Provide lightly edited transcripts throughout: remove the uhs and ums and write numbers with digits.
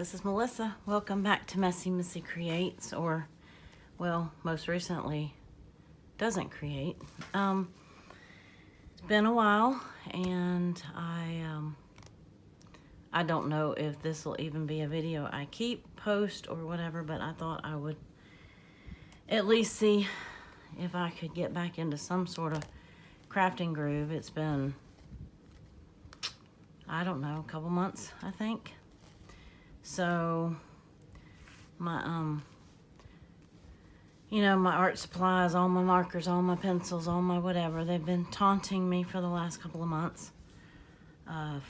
this is Melissa. Welcome back to Messy Missy Creates, or, well, most recently, Doesn't Create. It's been a while, and I don't know if this will even be a video I keep, post, or whatever, but I thought I would at least see if I could get back into some sort of crafting groove. It's been, I don't know, a couple months, I think. So my my art supplies, all my markers, all my pencils, all my whatever, they've been taunting me for the last couple of months.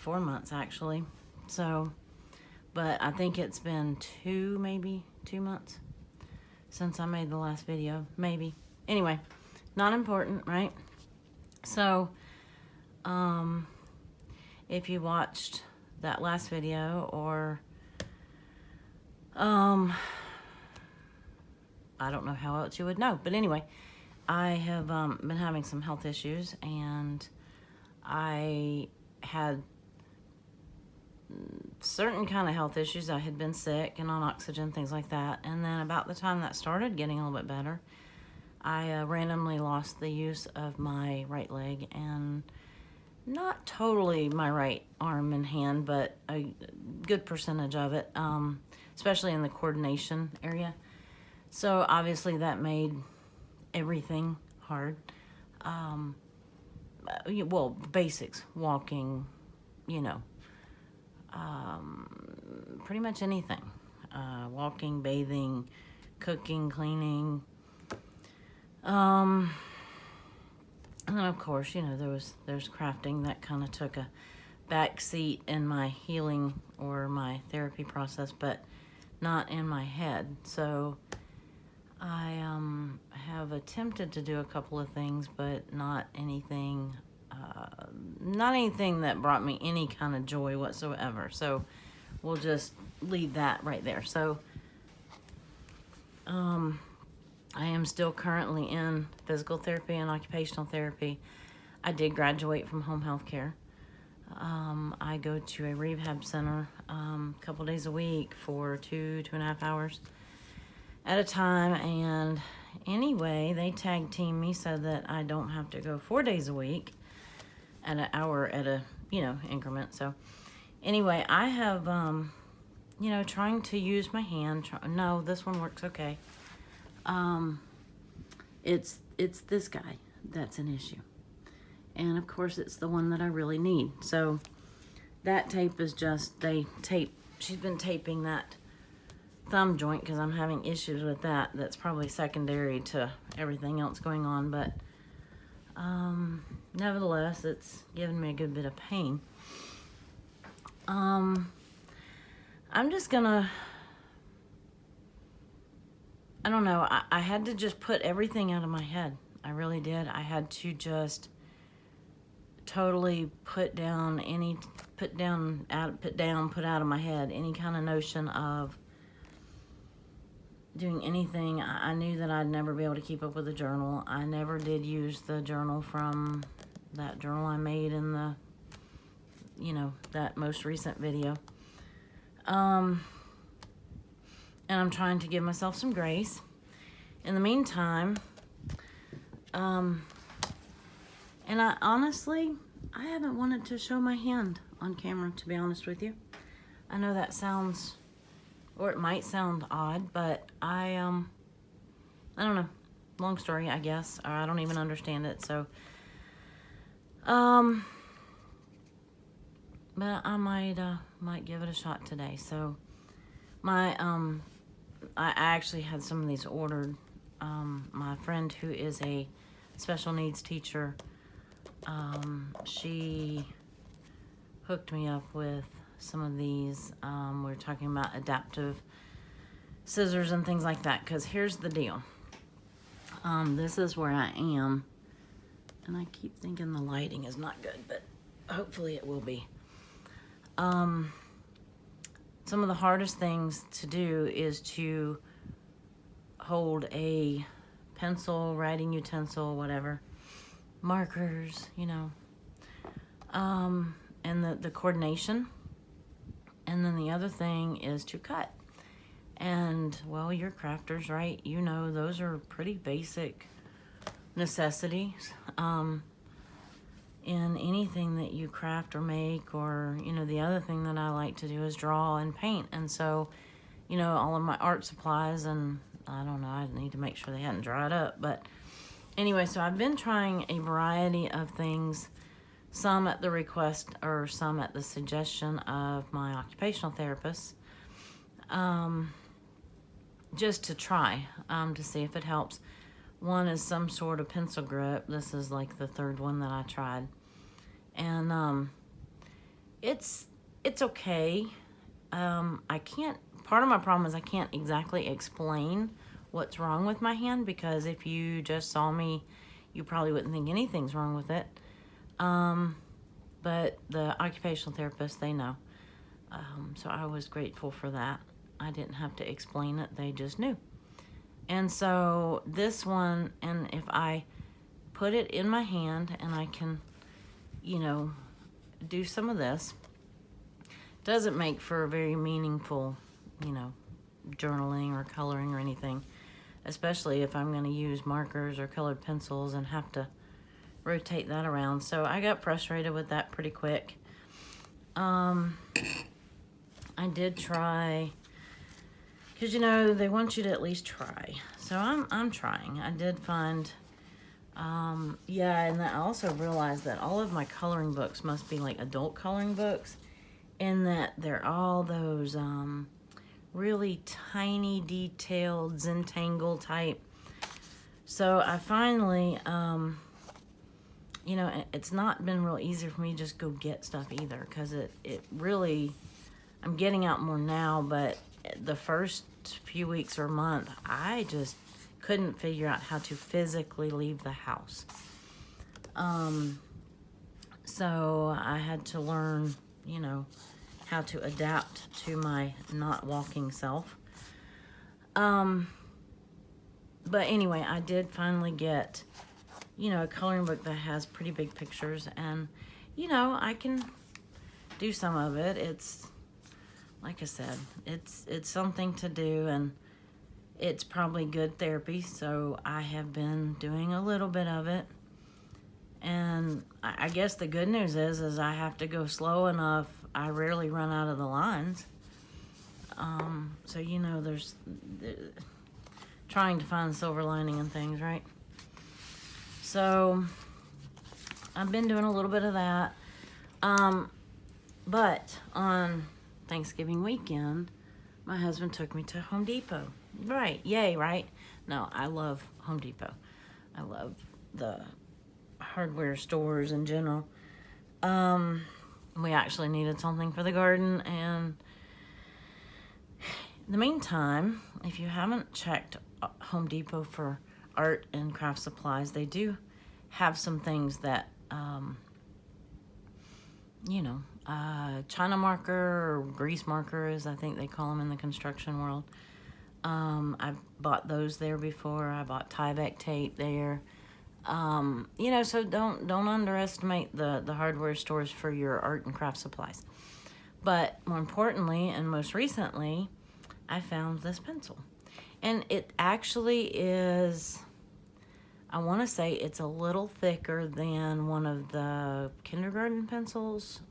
4 months actually. So, but I think it's been maybe 2 months since I made the last video, maybe. Anyway, not important, right? So, if you watched that last video, or I don't know how else you would know, but anyway, I have been having some health issues, and I had certain kind of health issues. I had been sick and on oxygen, things like that, and then about the time that started getting a little bit better, I randomly lost the use of my right leg, and not totally my right arm and hand, but a good percentage of it, especially in the coordination area. So obviously that made everything hard. Well, basics, walking, pretty much anything. Walking, bathing, cooking, cleaning. And then of course, there's crafting that kind of took a back seat in my healing or my therapy process, but not in my head. So I have attempted to do a couple of things, but not anything that brought me any kind of joy whatsoever. So we'll just leave that right there. So I am still currently in physical therapy and occupational therapy. I did graduate from home health care. I go to a rehab center a couple days a week for 2.5 hours at a time. And anyway, they tag team me so that I don't have to go 4 days a week at an hour at a, increment. So anyway, I have, trying to use my hand. No, this one works okay. It's this guy that's an issue. And of course it's the one that I really need. So that tape is just, she's been taping that thumb joint because I'm having issues with that. That's probably secondary to everything else going on, but nevertheless, it's given me a good bit of pain. I'm just gonna, I don't know, I had to just put everything out of my head. I really did. I had to just totally put out of my head any kind of notion of doing anything. I knew that I'd never be able to keep up with a journal. I never did use the journal from that journal I made in the, that most recent video. And I'm trying to give myself some grace. In the meantime, and I honestly haven't wanted to show my hand on camera, to be honest with you. I know that sounds, or it might sound odd, but I don't know. Long story, I guess, or I don't even understand it. So, but I might give it a shot today. So, I actually had some of these ordered. My friend who is a special needs teacher, she hooked me up with some of these. We're talking about adaptive scissors and things like that, because here's the deal. This is where I am, and I keep thinking the lighting is not good, but hopefully it will be. Some of the hardest things to do is to hold a pencil, writing utensil, whatever, markers, and the coordination And then the other thing is to cut. And, well, you're crafters, right? You know, those are pretty basic necessities in anything that you craft or make. Or, you know, the other thing that I like to do is draw and paint. And so, you know, all of my art supplies, and I don't know, I need to make sure they hadn't dried up. But anyway, so I've been trying a variety of things, some at the request or some at the suggestion of my occupational therapist, just to try, to see if it helps. One is some sort of pencil grip. This is like the third one that I tried. And it's okay. I can't, part of my problem is I can't exactly explain what's wrong with my hand, because if you just saw me, you probably wouldn't think anything's wrong with it. But the occupational therapist, they know. So I was grateful for that. I didn't have to explain it. They just knew. And so this one, and if I put it in my hand and I can, you know, do some of this, doesn't make for a very meaningful, you know, journaling or coloring or anything, especially if I'm going to use markers or colored pencils and have to rotate that around. So I got frustrated with that pretty quick. I did try, because, you know, they want you to at least try. So I'm trying. I did find, yeah, and I also realized that all of my coloring books must be like adult coloring books, in that they're all those really tiny, detailed, Zentangle type. So I finally, you know, it's not been real easy for me to just go get stuff either, because it really, I'm getting out more now, but the first few weeks or month, I just couldn't figure out how to physically leave the house. So I had to learn, you know, how to adapt to my not walking self. But anyway, I did finally get, you know, a coloring book that has pretty big pictures, and, you know, I can do some of it. It's, like I said, it's something to do, and it's probably good therapy, so I have been doing a little bit of it. And I guess the good news is I have to go slow enough. I rarely run out of the lines. So, you know, there's trying to find silver lining in things, right? So I've been doing a little bit of that. But on Thanksgiving weekend, my husband took me to Home Depot. Right, yay, right? No, I love Home Depot. I love the hardware stores in general. We actually needed something for the garden, and in the meantime, if you haven't checked Home Depot for art and craft supplies, they do have some things that, you know, China marker or grease markers, I think they call them in the construction world. I've bought those there before. I bought Tyvek tape there. You know, so don't underestimate the hardware stores for your art and craft supplies. But more importantly, and most recently, I found this pencil. And it actually is, I want to say it's a little thicker than one of the kindergarten pencils,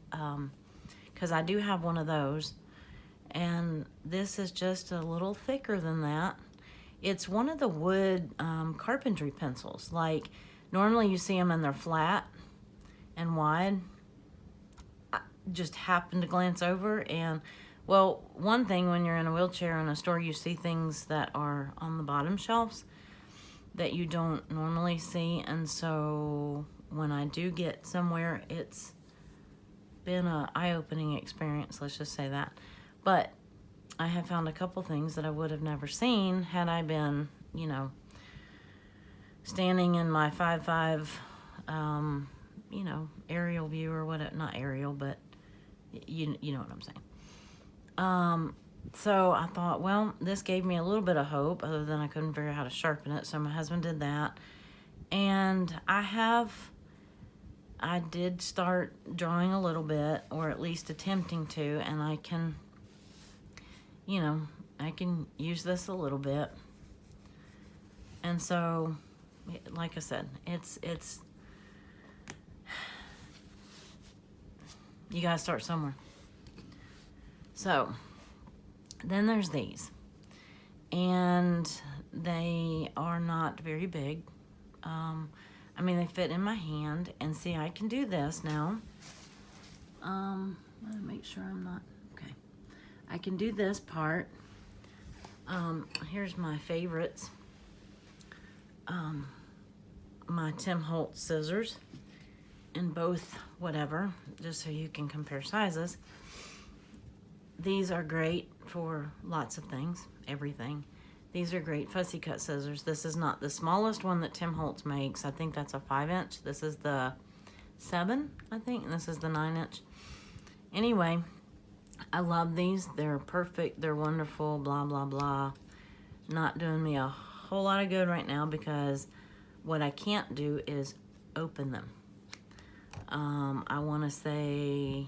because I do have one of those. And this is just a little thicker than that. It's one of the wood carpentry pencils. Like, normally you see them and they're flat and wide. I just happened to glance over, and, well, one thing, when you're in a wheelchair in a store, you see things that are on the bottom shelves that you don't normally see. And so when I do get somewhere, it's been an eye-opening experience, let's just say that. But I have found a couple things that I would have never seen had I been, you know, standing in my 5'5", you know, aerial view or whatever. Not aerial, but you know what I'm saying. So I thought, well, this gave me a little bit of hope, other than I couldn't figure out how to sharpen it. So my husband did that. And I did start drawing a little bit, or at least attempting to, and I can you know, I can use this a little bit. And so, like I said, it's you gotta start somewhere. So, then there's these. And they are not very big. I mean, they fit in my hand. And see, I can do this now. Let me make sure I'm not, okay. I can do this part. Here's my favorites. My Tim Holtz scissors in both whatever, just so you can compare sizes. These are great for lots of things, everything. These are great fussy cut scissors. This is not the smallest one that Tim Holtz makes. I think that's a 5-inch. This is the 7, I think, and this is the 9-inch. Anyway, I love these. They're perfect. They're wonderful, blah, blah, blah. Not doing me a whole lot of good right now because what I can't do is open them. I want to say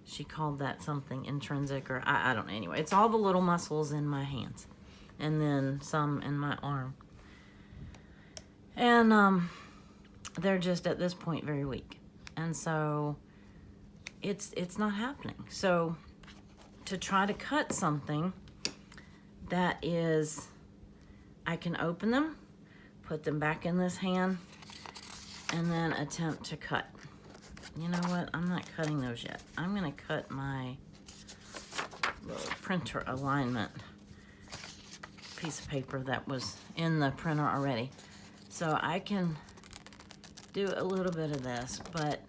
she called that something intrinsic, or I don't know. Anyway, it's all the little muscles in my hands and then some in my arm. And they're just at this point very weak. And so it's not happening. So to try to cut something that is, I can open them, put them back in this hand, and then attempt to cut. You know what? I'm not cutting those yet. I'm gonna cut my little printer alignment piece of paper that was in the printer already. So I can do a little bit of this, but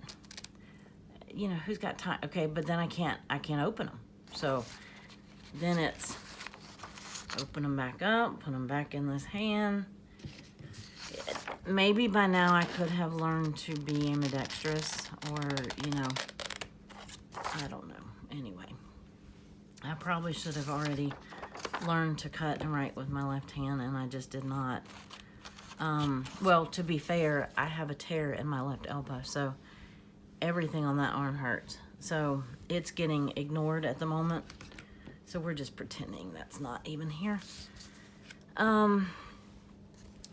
you know, who's got time? Okay, but then I can't open them. So then it's open them back up, put them back in this hand. Maybe by now I could have learned to be ambidextrous, or, you know, I don't know. Anyway, I probably should have already learned to cut and write with my left hand, and I just did not. Well, to be fair, I have a tear in my left elbow, so everything on that arm hurts. So it's getting ignored at the moment. So we're just pretending that's not even here.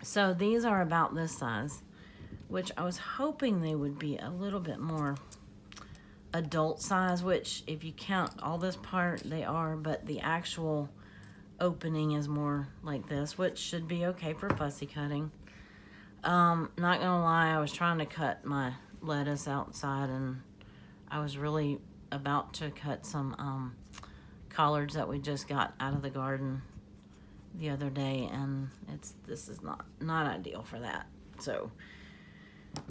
So these are about this size, which I was hoping they would be a little bit more adult size, which if you count all this part, they are, but the actual opening is more like this, which should be okay for fussy cutting. Not gonna lie, I was trying to cut my lettuce outside, and I was really about to cut some collards that we just got out of the garden the other day, and this is not ideal for that. So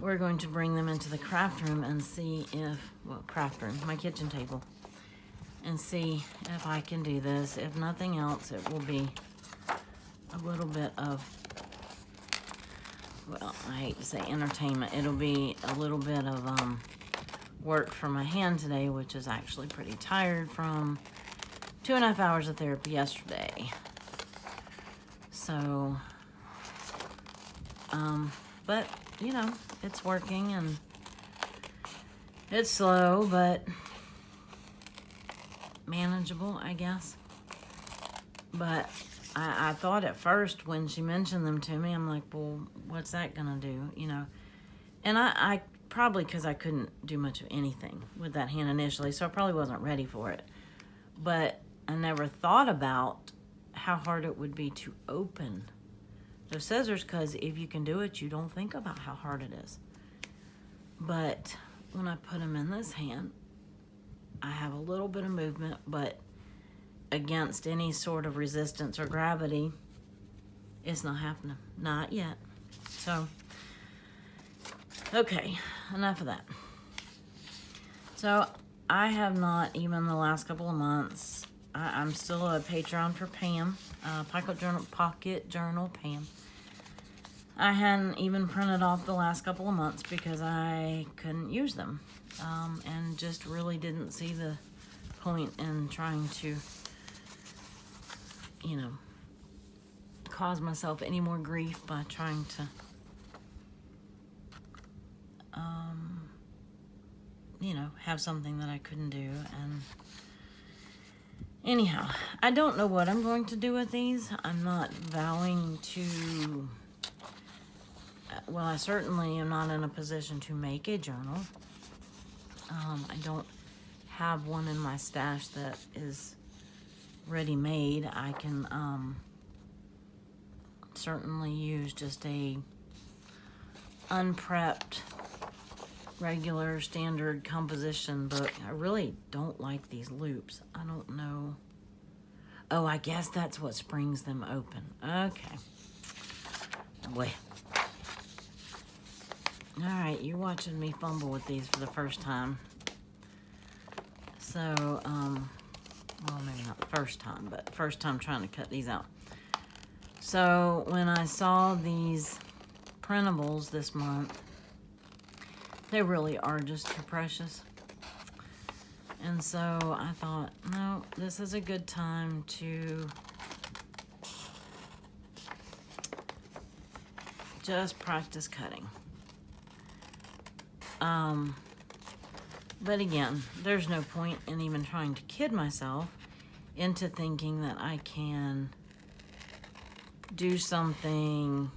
we're going to bring them into the craft room and see if, well, craft room, my kitchen table, and see if I can do this. If nothing else, it will be a little bit of, well, I hate to say entertainment. It'll be a little bit of work for my hand today, which is actually pretty tired from 2.5 hours of therapy yesterday. So, but, you know, it's working, and it's slow, but manageable, I guess. But I thought at first when she mentioned them to me, I'm like, well, what's that gonna do, you know? And I probably, because I couldn't do much of anything with that hand initially, so I probably wasn't ready for it. But I never thought about how hard it would be to open those scissors, because if you can do it, you don't think about how hard it is. But when I put them in this hand, I have a little bit of movement, but against any sort of resistance or gravity, it's not happening. Not yet. So, okay, enough of that. So I have not, even the last couple of months, I'm still a Patreon for Pam, Pocket Journal Pam. I hadn't even printed off the last couple of months because I couldn't use them, and just really didn't see the point in trying to, you know, cause myself any more grief by trying to, you know, have something that I couldn't do. And Anyhow, I don't know what I'm going to do with these. I'm not vowing to, well, I certainly am not in a position to make a journal. I don't have one in my stash that is ready-made. I can certainly use just a unprepped, regular, standard composition book. I really don't like these loops. I don't know. Oh, I guess that's what springs them open. Okay. Boy. Alright, you're watching me fumble with these for the first time. So, well, maybe not the first time, but first time trying to cut these out. So, when I saw these printables this month, they really are just too precious. And so I thought, no, this is a good time to just practice cutting. But again, there's no point in even trying to kid myself into thinking that I can do something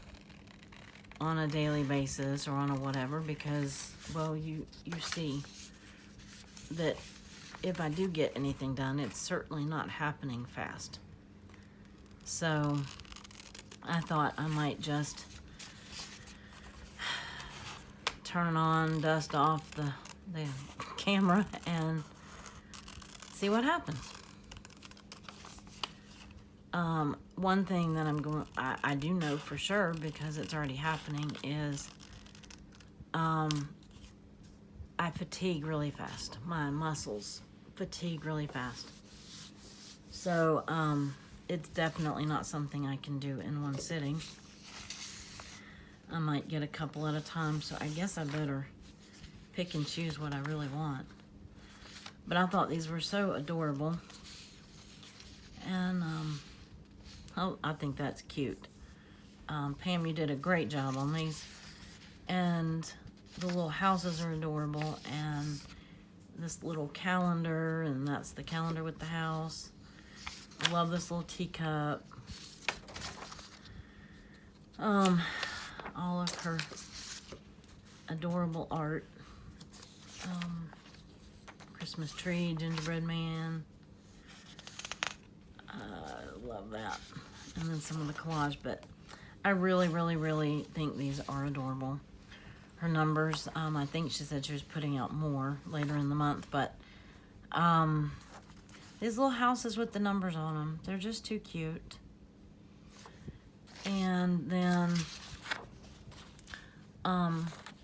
on a daily basis or on a whatever, because, well, you see that if I do get anything done, it's certainly not happening fast. So I thought I might just turn on, dust off the camera and see what happens. One thing that I do know for sure, because it's already happening, is I fatigue really fast. My muscles fatigue really fast. So it's definitely not something I can do in one sitting. I might get a couple at a time, so I guess I better pick and choose what I really want. But I thought these were so adorable. And, oh, I think that's cute. Pam, you did a great job on these. And the little houses are adorable. And this little calendar, and that's the calendar with the house. I love this little teacup. All of her adorable art. Christmas tree, gingerbread man. Love that. And then some of the collage, but I really, really, really think these are adorable. Her numbers, I think she said she was putting out more later in the month, but these little houses with the numbers on them, they're just too cute. And then,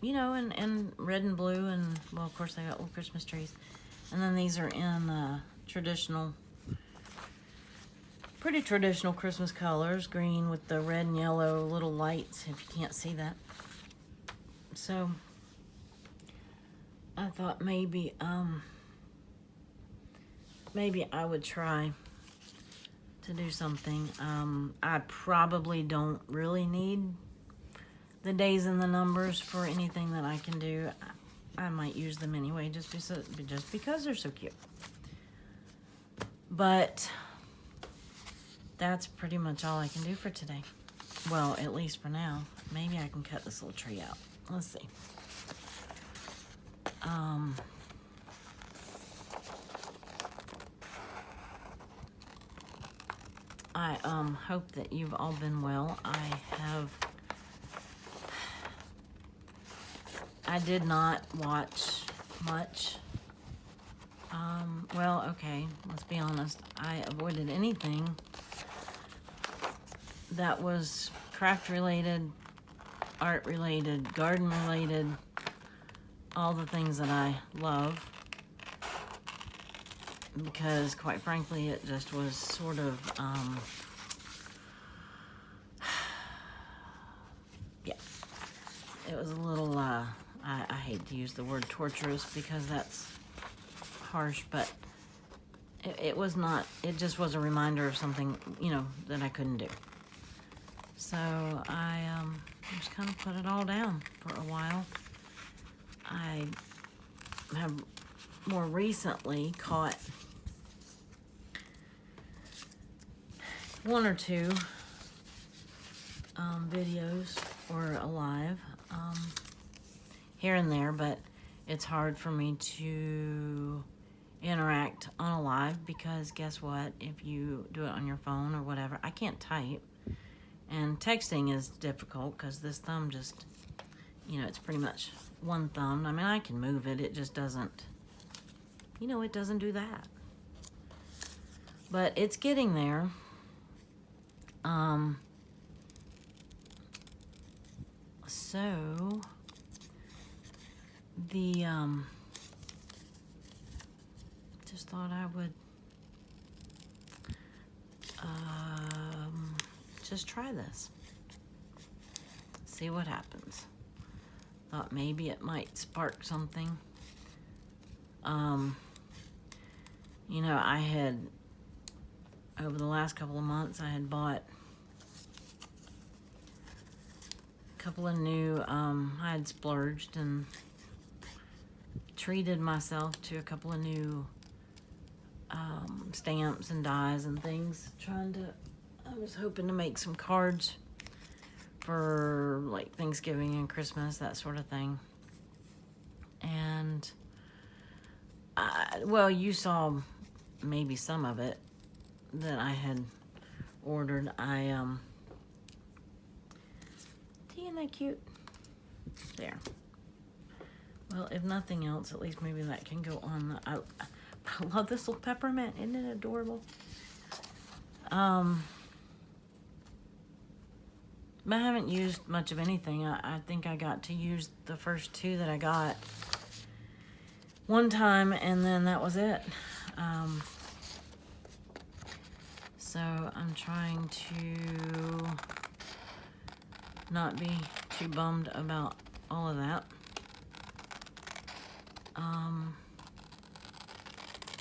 you know, in red and blue, and, well, of course, they got little Christmas trees. And then these are in traditional, pretty traditional Christmas colors, green with the red and yellow little lights, if you can't see that. So, I thought maybe I would try to do something. I probably don't really need the days and the numbers for anything that I can do. I might use them anyway, just because they're so cute. But that's pretty much all I can do for today. Well, at least for now. Maybe I can cut this little tree out. Let's see. I hope that you've all been well. I did not watch much. Well, okay, let's be honest. I avoided anything that was craft related, art related, garden related, all the things that I love. Because, quite frankly, it just was sort of, yeah, it was a little, I hate to use the word torturous because that's harsh, but it was not, it just was a reminder of something, you know, that I couldn't do. So I just kind of put it all down for a while. I have more recently caught one or two videos or a live here and there, but it's hard for me to interact on a live because guess what? If you do it on your phone or whatever, I can't type. And texting is difficult because this thumb just, you know, it's pretty much one thumb. I mean, I can move it. It just doesn't, you know, it doesn't do that. But it's getting there. So the just thought I would just try this, see what happens. Thought maybe it might spark something. You know, I had over the last couple of months I had bought a couple of new I had splurged and treated myself to a couple of new stamps and dies and things. I was hoping to make some cards for like Thanksgiving and Christmas, that sort of thing. And well, you saw maybe some of it that I had ordered. Isn't that cute? There. Well, if nothing else, at least maybe that can go on the... I love this little peppermint. Isn't it adorable? But I haven't used much of anything. I think I got to use the first two that I got one time, and then that was it. So I'm trying to not be too bummed about all of that.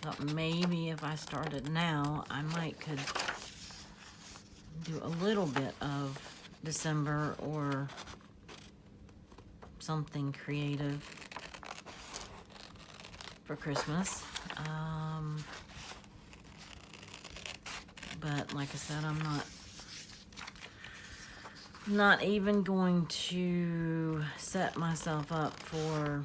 Thought maybe if I started now, I might could do a little bit of December or something creative for Christmas. But like I said, I'm not even going to set myself up for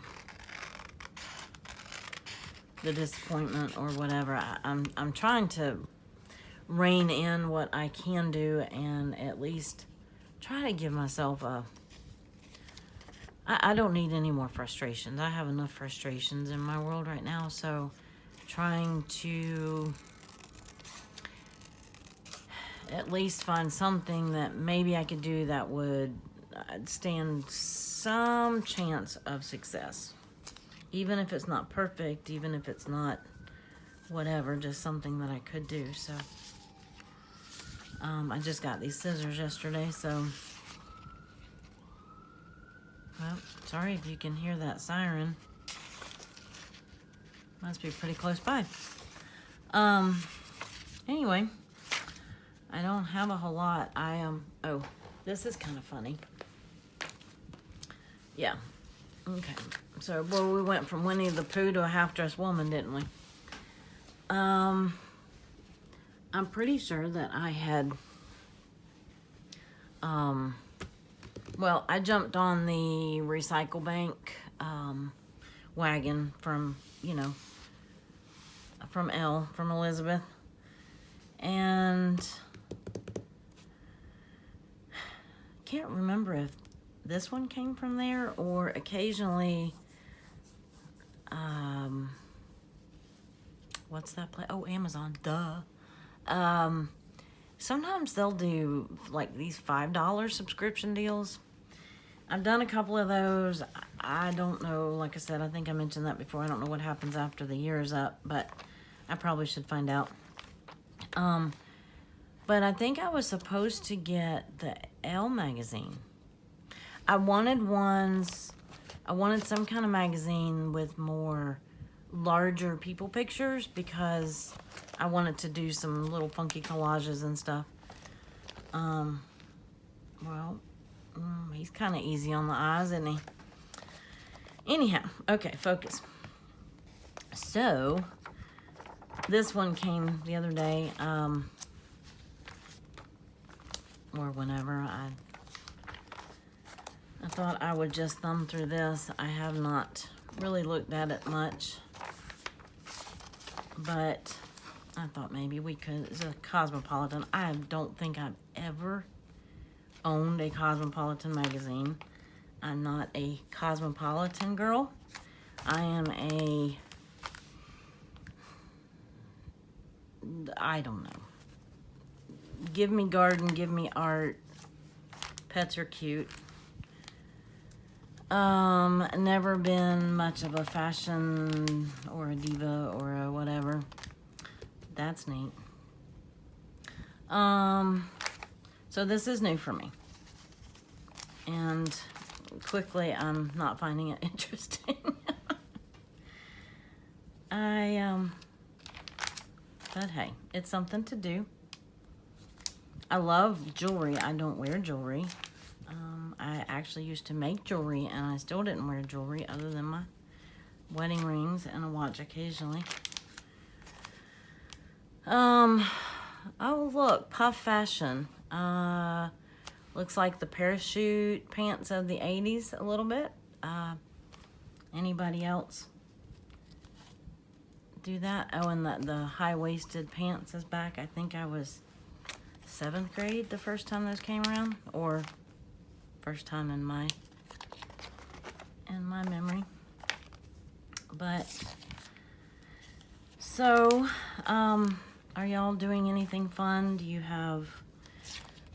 the disappointment or whatever. I'm trying to rein in what I can do and at least try to give myself I don't need any more frustrations. I have enough frustrations in my world right now, so trying to at least find something that maybe I could do that would stand some chance of success. Even if it's not perfect, even if it's not whatever, just something that I could do. So I just got these scissors yesterday, so well, sorry if you can hear that siren. Must be pretty close by. Anyway, I don't have a whole lot. Oh, this is kind of funny. Yeah. Okay. So, well, we went from Winnie the Pooh to a half-dressed woman, didn't we? I'm pretty sure that I had, well, I jumped on the Recycle Bank wagon from, you know, from Elizabeth. And can't remember if this one came from there or occasionally, what's that place? Oh, Amazon, duh. Sometimes they'll do like these $5 subscription deals. I've done a couple of those. I don't know, like I said, I think I mentioned that before. I don't know what happens after the year is up, but I probably should find out. But I think I was supposed to get the Elle magazine. I wanted some kind of magazine with more larger people pictures because I wanted to do some little funky collages and stuff. Well, he's kind of easy on the eyes, isn't he? Anyhow, okay, focus. So, this one came the other day. or whenever. I thought I would just thumb through this. I have not really looked at it much, but I thought maybe we could. It's a Cosmopolitan. I don't think I've ever owned a Cosmopolitan magazine. I'm not a Cosmopolitan girl. I am I don't know. Give me garden, give me art. Pets are cute. Never been much of a fashion or a diva or a whatever. That's neat. So this is new for me. And quickly, I'm not finding it interesting. But hey, it's something to do. I love jewelry. I don't wear jewelry. I actually used to make jewelry, and I still didn't wear jewelry other than my wedding rings and a watch occasionally. Oh look, puff fashion. Looks like the parachute pants of the 80s a little bit. Anybody else do that? Oh, and the high-waisted pants is back. I think I was 7th grade the first time those came around, or first time in my memory. But so, are y'all doing anything fun? Do you have,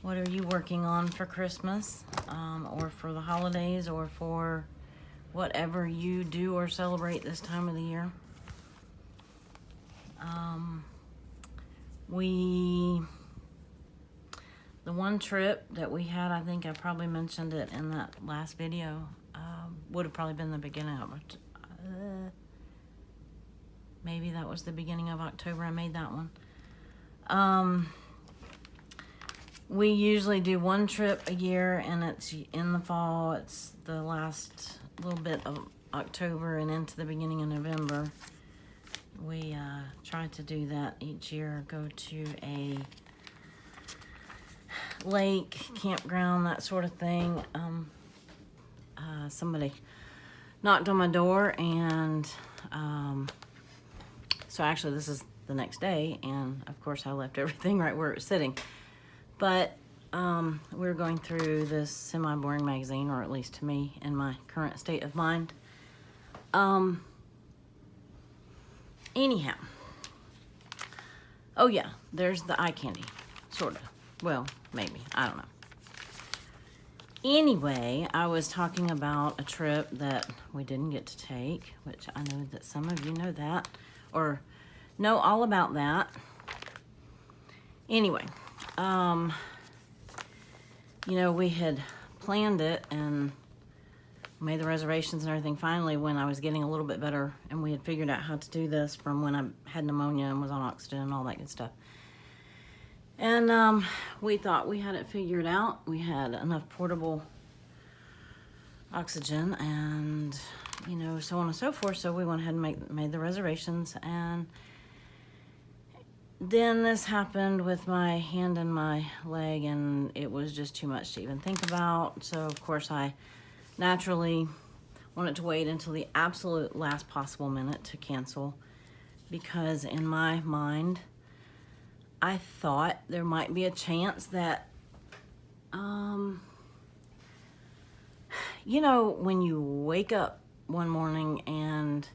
what are you working on for Christmas, or for the holidays, or for whatever you do or celebrate this time of the year? The one trip that we had, I think I probably mentioned it in that last video, would have probably been the beginning of it. Maybe that was the beginning of October I made that one. We usually do one trip a year, and it's in the fall. It's the last little bit of October and into the beginning of November. We try to do that each year, go to a lake, campground, that sort of thing. Somebody knocked on my door, and so actually this is the next day, and of course I left everything right where it was sitting. But we're going through this semi-boring magazine, or at least to me, in my current state of mind. Anyhow. Oh yeah, there's the eye candy, sort of. Well, maybe, I don't know. Anyway, I was talking about a trip that we didn't get to take, which I know that some of you know that, or know all about that. Anyway, you know, we had planned it and made the reservations and everything finally when I was getting a little bit better, and we had figured out how to do this from when I had pneumonia and was on oxygen and all that good stuff. And we thought we had it figured out. We had enough portable oxygen and, you know, so on and so forth. So we went ahead and made the reservations. And then this happened with my hand and my leg, and it was just too much to even think about. So, of course, I naturally wanted to wait until the absolute last possible minute to cancel, because in my mind, I thought there might be a chance that, you know, when you wake up one morning and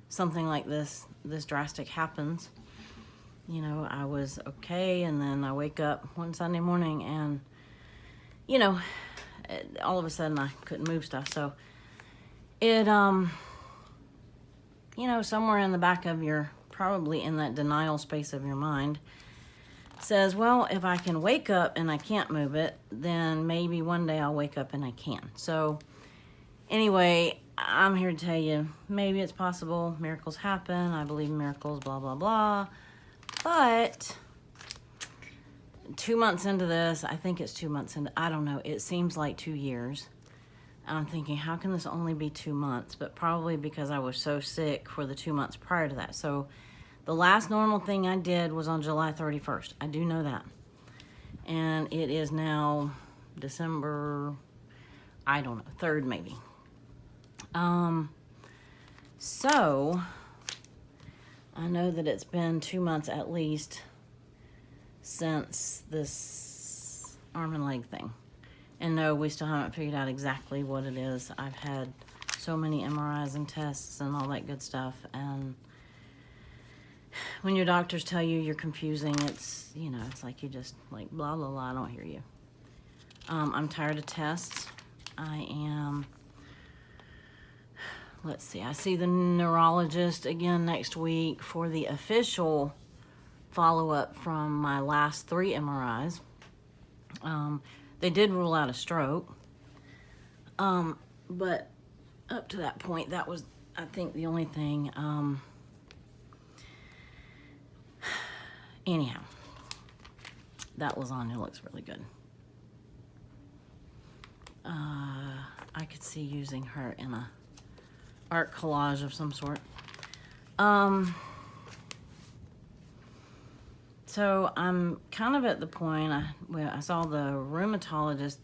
something like this drastic happens, you know, I was okay, and then I wake up one Sunday morning and, you know, all of a sudden I couldn't move stuff. So it, you know, somewhere in the back of your, probably in that denial space of your mind, says, well, if I can wake up and I can't move it, then maybe one day I'll wake up and I can. So anyway, I'm here to tell you, maybe it's possible. Miracles happen. I believe in miracles, blah, blah, blah. But 2 months into this, I think it's 2 months into, I don't know, it seems like 2 years. I'm thinking, how can this only be 2 months? But probably because I was so sick for the 2 months prior to that. So the last normal thing I did was on July 31st. I do know that. And it is now December, I don't know, 3rd maybe. So I know that it's been 2 months at least since this arm and leg thing. And no, we still haven't figured out exactly what it is. I've had so many MRIs and tests and all that good stuff. And when your doctors tell you you're confusing, it's, you know, it's like you just like blah, blah, blah, I don't hear you. I'm tired of tests. I am, let's see, I see the neurologist again next week for the official follow-up from my last 3 MRIs. They did rule out a stroke. But up to that point, that was, I think, the only thing. Anyhow, that lasagna looks really good. I could see using her in a art collage of some sort. So I'm kind of at the point, I saw the rheumatologist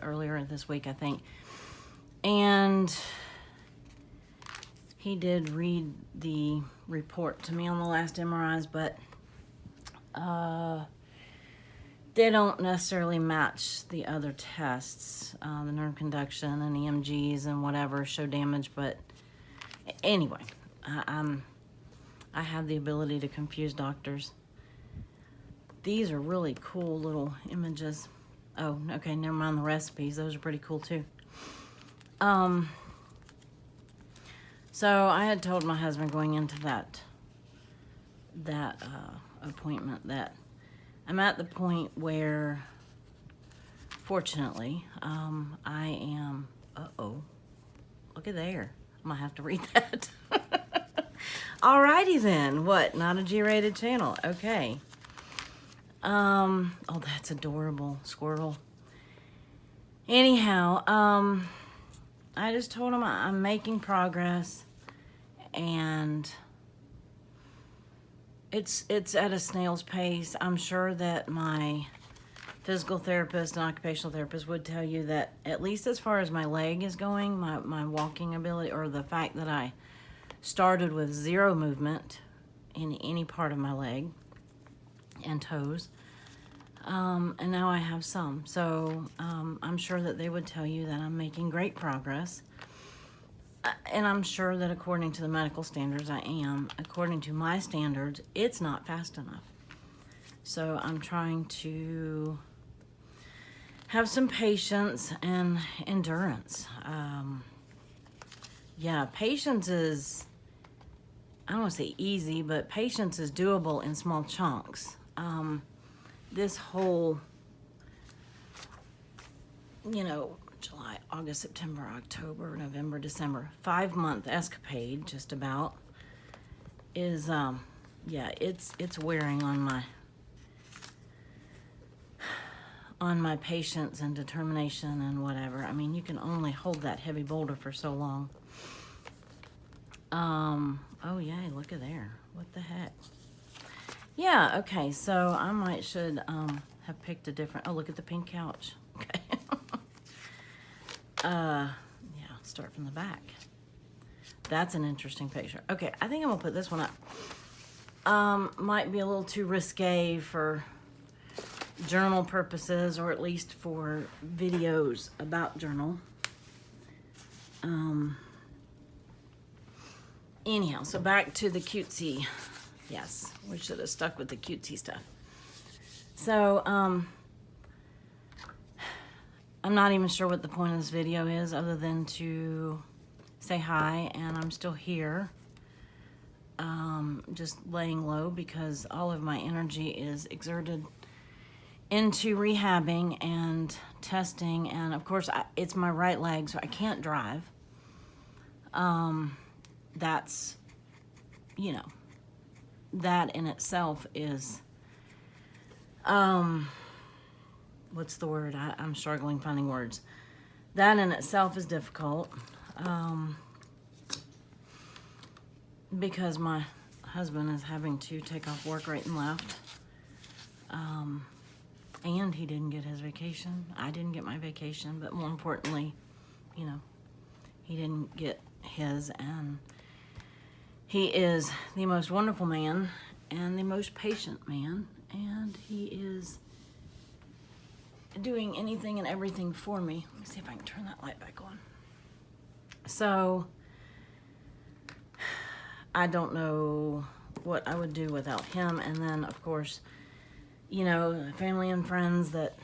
earlier this week, I think, and he did read the report to me on the last MRIs, but they don't necessarily match the other tests. The nerve conduction and EMGs and whatever show damage, but anyway, I have the ability to confuse doctors. These are really cool little images. Oh, okay, never mind the recipes. Those are pretty cool too. So I had told my husband going into that appointment that I'm at the point where, fortunately, I am, look at there. I'm gonna have to read that. Alrighty then, what, not a G-rated channel, okay. Oh, that's adorable, squirrel. Anyhow, I just told him I'm making progress, and it's at a snail's pace. I'm sure that my physical therapist and occupational therapist would tell you that, at least as far as my leg is going, my walking ability, or the fact that I started with 0 movement in any part of my leg and toes, and now I have some. So I'm sure that they would tell you that I'm making great progress. And I'm sure that according to the medical standards, I am. According to my standards, it's not fast enough. So I'm trying to have some patience and endurance. Yeah, patience is, I don't want to say easy, but patience is doable in small chunks. This whole, you know, July, August, September, October, November, December, 5-month escapade, just about, is, yeah, it's wearing on my patience and determination and whatever. I mean, you can only hold that heavy boulder for so long. Oh yay, look at there. What the heck? Yeah, okay, so I should have picked a different, oh, look at the pink couch. Okay. Yeah, start from the back. That's an interesting picture. Okay, I think I'm gonna put this one up. Might be a little too risque for journal purposes, or at least for videos about journal. Anyhow, so back to the cutesy. Yes, we should have stuck with the cutesy stuff. So, I'm not even sure what the point of this video is, other than to say hi, and I'm still here. Just laying low because all of my energy is exerted into rehabbing and testing, and of course it's my right leg, so I can't drive. That's, you know, that in itself is, what's the word? I'm struggling finding words. That in itself is difficult, because my husband is having to take off work right and left. And he didn't get his vacation. I didn't get my vacation, but more importantly, you know, he didn't get his, and he is the most wonderful man and the most patient man, and he is doing anything and everything for me. Let me see if I can turn that light back on. So, I don't know what I would do without him, and then, of course, you know, family and friends that,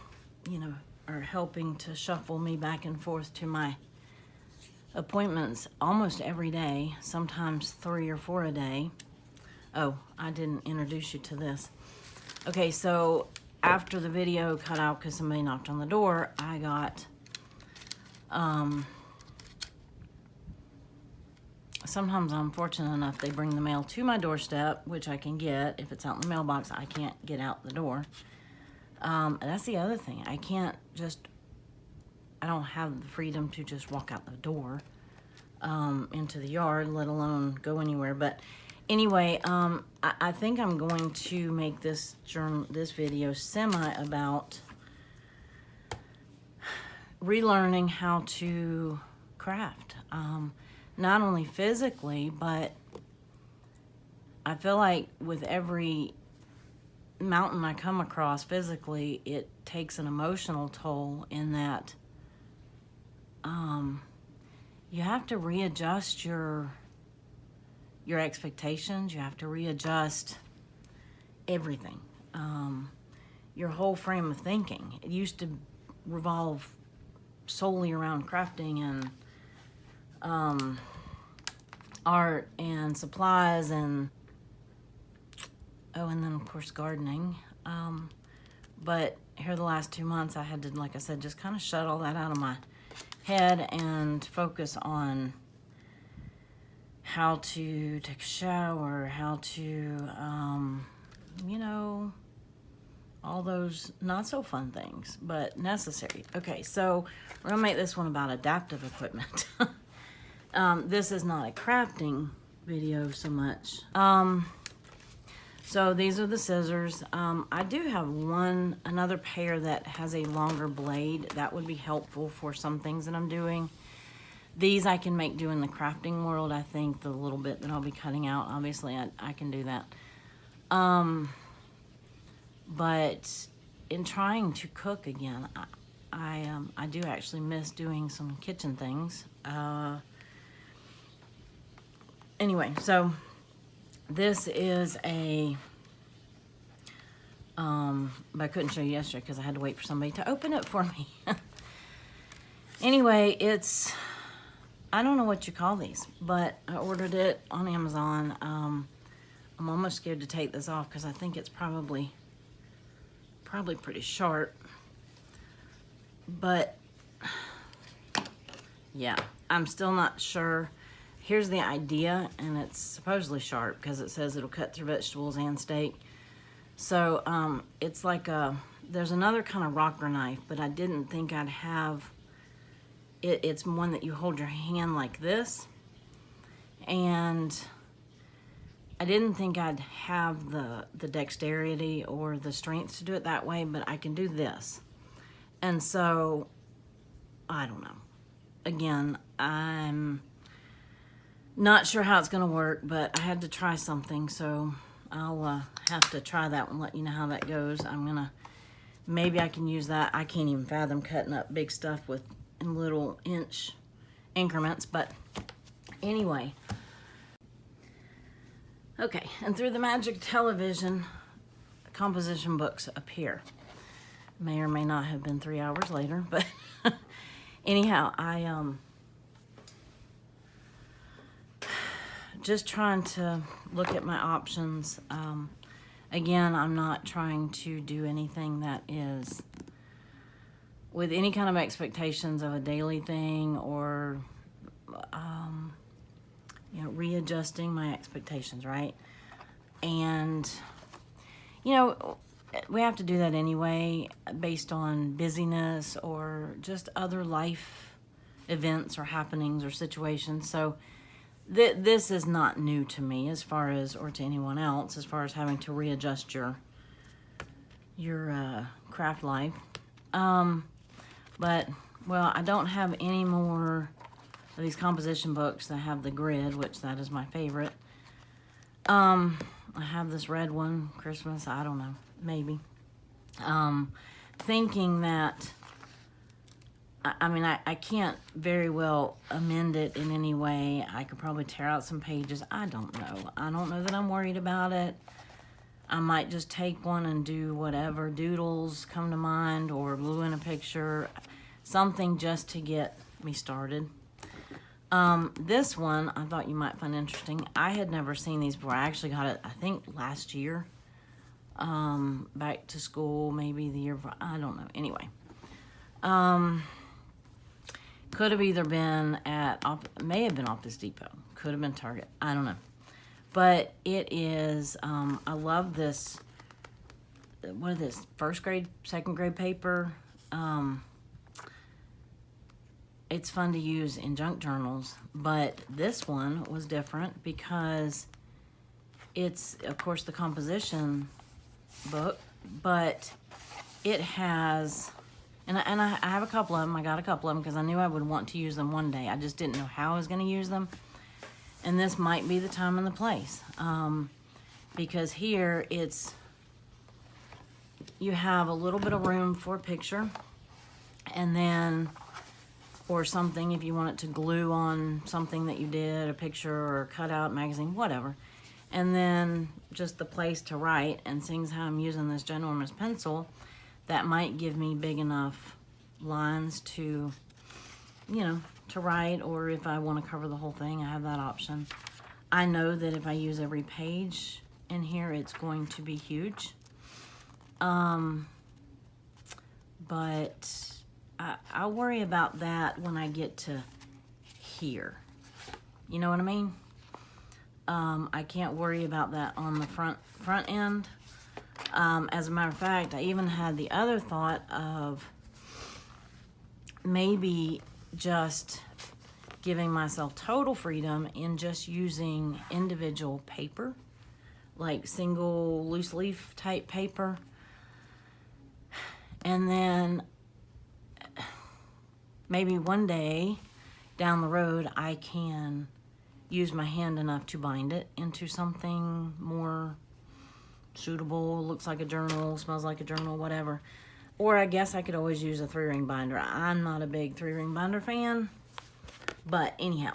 you know, are helping to shuffle me back and forth to my appointments almost every day, sometimes 3 or 4 a day. Oh, I didn't introduce you to this. Okay, so after the video cut out because somebody knocked on the door, I got, sometimes I'm fortunate enough they bring the mail to my doorstep, which I can get. If it's out in the mailbox, I can't get out the door. That's the other thing. I don't have the freedom to just walk out the door into the yard, let alone go anywhere. But anyway, I think I'm going to make this video about relearning how to craft. Not only physically, but I feel like with every mountain I come across physically, it takes an emotional toll in that you have to readjust your expectations. You have to readjust everything. Your whole frame of thinking. It used to revolve solely around crafting and art and supplies and then of course gardening. But here the last 2 months I had to, like I said, just kind of shut all that out of my head and focus on how to take a shower, how to, you know, all those not so fun things, but necessary. Okay, so we're gonna make this one about adaptive equipment. This is not a crafting video so much. So these are the scissors. I do have another pair that has a longer blade. That would be helpful for some things that I'm doing. These I can make do in the crafting world. I think the little bit that I'll be cutting out, obviously I can do that. But in trying to cook again, I do actually miss doing some kitchen things. Anyway, so this is but I couldn't show you yesterday because I had to wait for somebody to open it for me. Anyway, I don't know what you call these, but I ordered it on Amazon. I'm almost scared to take this off because I think it's probably pretty sharp. But yeah, I'm still not sure. Here's the idea, and it's supposedly sharp because it says it'll cut through vegetables and steak. So it's like there's another kind of rocker knife, but I didn't think I'd have it. It's one that you hold your hand like this, and I didn't think I'd have the dexterity or the strength to do it that way, but I can do this. And so, I don't know. Again, I'm not sure how it's going to work, but I had to try something, so I'll have to try that one, let you know how that goes. Maybe I can use that. I can't even fathom cutting up big stuff in little inch increments, but anyway. Okay, and through the magic of television, composition books appear. May or may not have been 3 hours later, but anyhow, I just trying to look at my options. Again, I'm not trying to do anything that is with any kind of expectations of a daily thing or you know, readjusting my expectations, right? And you know, we have to do that anyway based on busyness or just other life events or happenings or situations. So this is not new to me or to anyone else as far as having to readjust your your craft life. But, well, I don't have any more of these composition books that have the grid, which that is my favorite. I have this red one, Christmas, I don't know, maybe. Thinking that, I mean, I can't very well amend it in any way. I could probably tear out some pages. I don't know. I don't know that I'm worried about it. I might just take one and do whatever doodles come to mind, or glue in a picture, something just to get me started. This one I thought you might find interesting. I had never seen these before. I actually got it, I think, last year. Back to school, maybe the year before, I don't know. Anyway. Could have either been may have been Office Depot. Could have been Target. I don't know. But it is, I love this, what is this, first grade, second grade paper. It's fun to use in junk journals, but this one was different because it's, of course, the composition book, but it has, and I have a couple of them. I got a couple of them because I knew I would want to use them one day. I just didn't know how I was going to use them. And this might be the time and the place. Because here you have a little bit of room for a picture, and then, or something if you want it to glue on something that you did, a picture or cut out magazine, whatever. And then just the place to write, and seeing as how I'm using this ginormous pencil, that might give me big enough lines to, you know, to write, or if I want to cover the whole thing, I have that option. I know that if I use every page in here, it's going to be huge. But I worry about that when I get to here. You know what I mean? I can't worry about that on the front end. As a matter of fact, I even had the other thought of maybe just giving myself total freedom in just using individual paper, like single loose leaf type paper. And then maybe one day down the road, I can use my hand enough to bind it into something more suitable, looks like a journal, smells like a journal, whatever. Or I guess I could always use a 3-ring binder. I'm not a big 3-ring binder fan, but anyhow,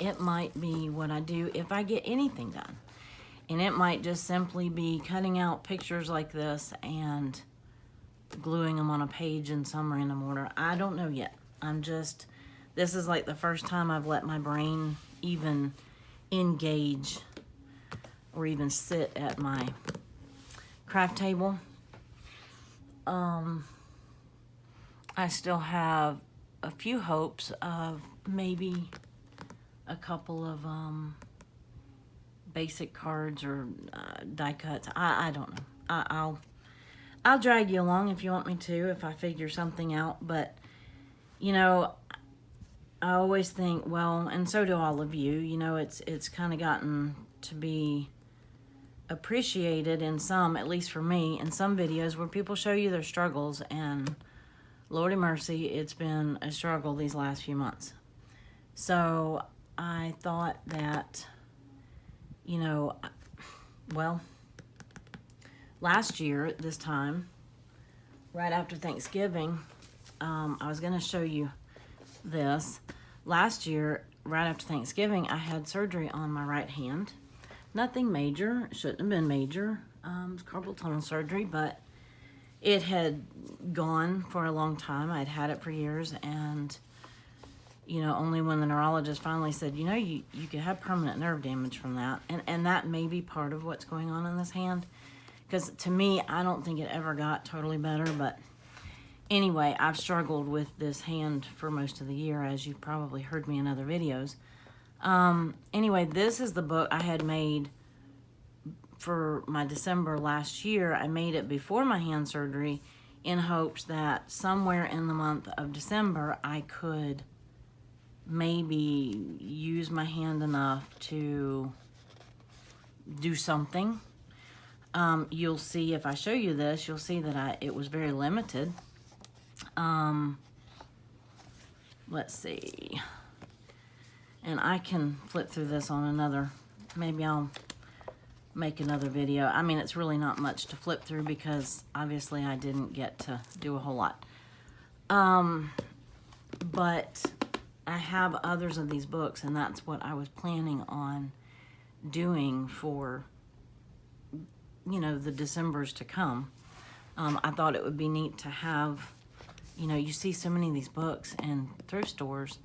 it might be what I do if I get anything done. And it might just simply be cutting out pictures like this and gluing them on a page in some random order. I don't know yet. This is like the first time I've let my brain even engage or even sit at my craft table. I still have a few hopes of maybe a couple of basic cards or die cuts. I don't know. I'll drag you along if you want me to, if I figure something out. But, you know, I always think, well, and so do all of you, you know, it's kind of gotten to be appreciated in some, at least for me, in some videos where people show you their struggles, and Lordy mercy, it's been a struggle these last few months. So I thought that, you know, well, last year, this time, right after Thanksgiving, I was going to show you this. Last year, right after Thanksgiving, I had surgery on my right hand. Nothing major, shouldn't have been major. It's carpal tunnel surgery, but it had gone for a long time. I'd had it for years, and, you know, only when the neurologist finally said, you know, you could have permanent nerve damage from that. And that may be part of what's going on in this hand. Because to me, I don't think it ever got totally better, but anyway, I've struggled with this hand for most of the year, as you've probably heard me in other videos. Anyway, this is the book I had made for my December last year. I made it before my hand surgery in hopes that somewhere in the month of December I could maybe use my hand enough to do something. You'll see if I show you this, you'll see that it was very limited. Let's see. And I can flip through this on another, maybe I'll make another video. I mean, it's really not much to flip through because obviously I didn't get to do a whole lot. But I have others of these books, and that's what I was planning on doing for, you know, the Decembers to come. I thought it would be neat to have, you know, you see so many of these books in thrift stores,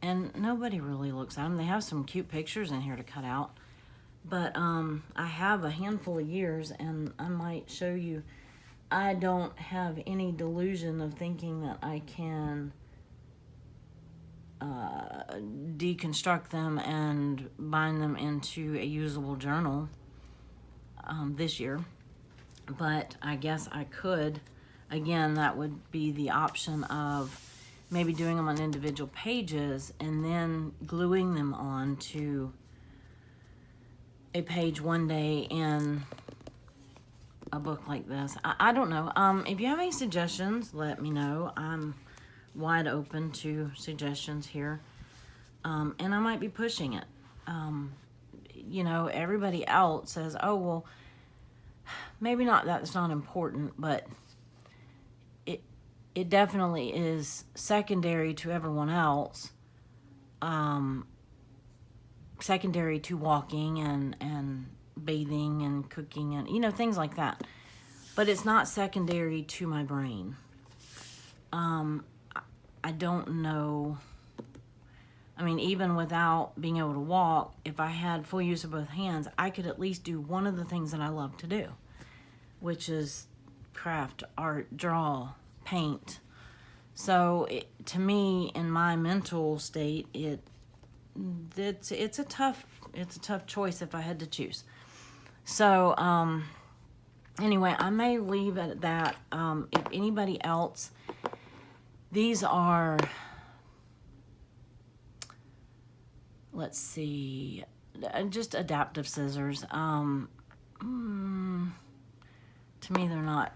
and nobody really looks at them. They have some cute pictures in here to cut out. But I have a handful of years, and I might show you. I don't have any delusion of thinking that I can deconstruct them and bind them into a usable journal this year. But I guess I could. Again, that would be the option of maybe doing them on individual pages and then gluing them on to a page one day in a book like this. I don't know. If you have any suggestions, let me know. I'm wide open to suggestions here. And I might be pushing it. You know, everybody else says, oh, well, maybe not, that's not important, but it definitely is secondary to everyone else. Secondary to walking and bathing and cooking and, you know, things like that. But it's not secondary to my brain. I don't know. I mean, even without being able to walk, if I had full use of both hands, I could at least do one of the things that I love to do, which is craft, art, draw, paint. So to me, in my mental state, it's a tough choice if I had to choose. So anyway, I may leave it at that. If anybody else, these are, let's see, just adaptive scissors. To me, they're not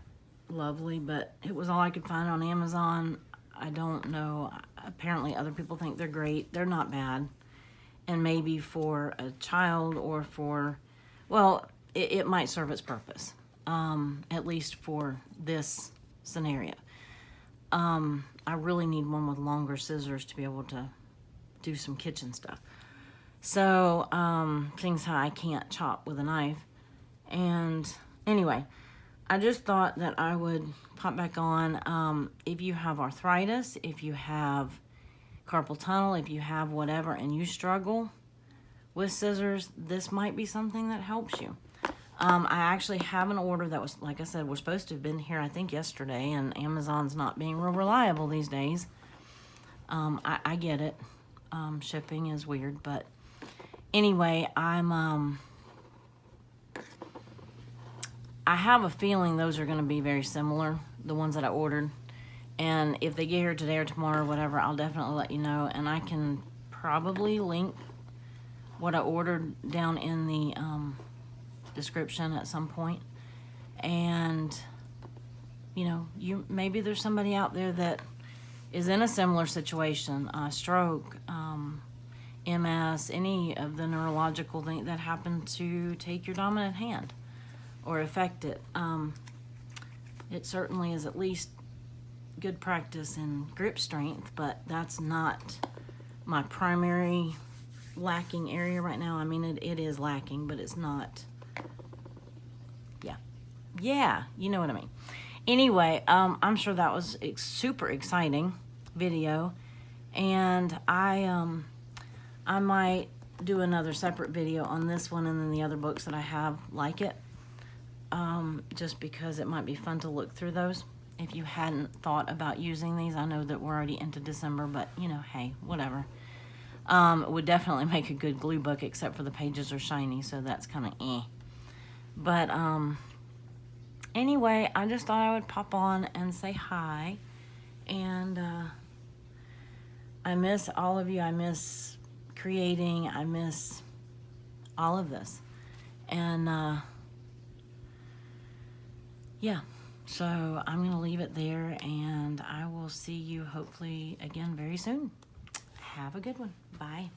lovely, but it was all I could find on Amazon. I don't know. Apparently other people think they're great. They're not bad. And maybe for a child or for, well, it might serve its purpose, at least for this scenario. I really need one with longer scissors to be able to do some kitchen stuff. So, things how I can't chop with a knife. And anyway, I just thought that I would pop back on. If you have arthritis, if you have carpal tunnel, if you have whatever and you struggle with scissors, this might be something that helps you. I actually have an order that was, like I said, was supposed to have been here, I think, yesterday, and Amazon's not being real reliable these days. I get it. Shipping is weird, but anyway, I have a feeling those are going to be very similar, the ones that I ordered. And if they get here today or tomorrow or whatever, I'll definitely let you know. And I can probably link what I ordered down in the description at some point. And, you know, maybe there's somebody out there that is in a similar situation, stroke, MS, any of the neurological things that happen to take your dominant hand or affect it. It certainly is at least good practice in grip strength, but that's not my primary lacking area right now. I mean, it is lacking, but it's not, yeah, you know what I mean. Anyway, I'm sure that was super exciting video, and I might do another separate video on this one and then the other books that I have like it, just because it might be fun to look through those. If you hadn't thought about using these, I know that we're already into December, but, you know, hey, whatever. It would definitely make a good glue book, except for the pages are shiny, so that's kind of eh. But, anyway, I just thought I would pop on and say hi. And, I miss all of you. I miss creating. I miss all of this. And, yeah, so I'm going to leave it there, and I will see you hopefully again very soon. Have a good one. Bye.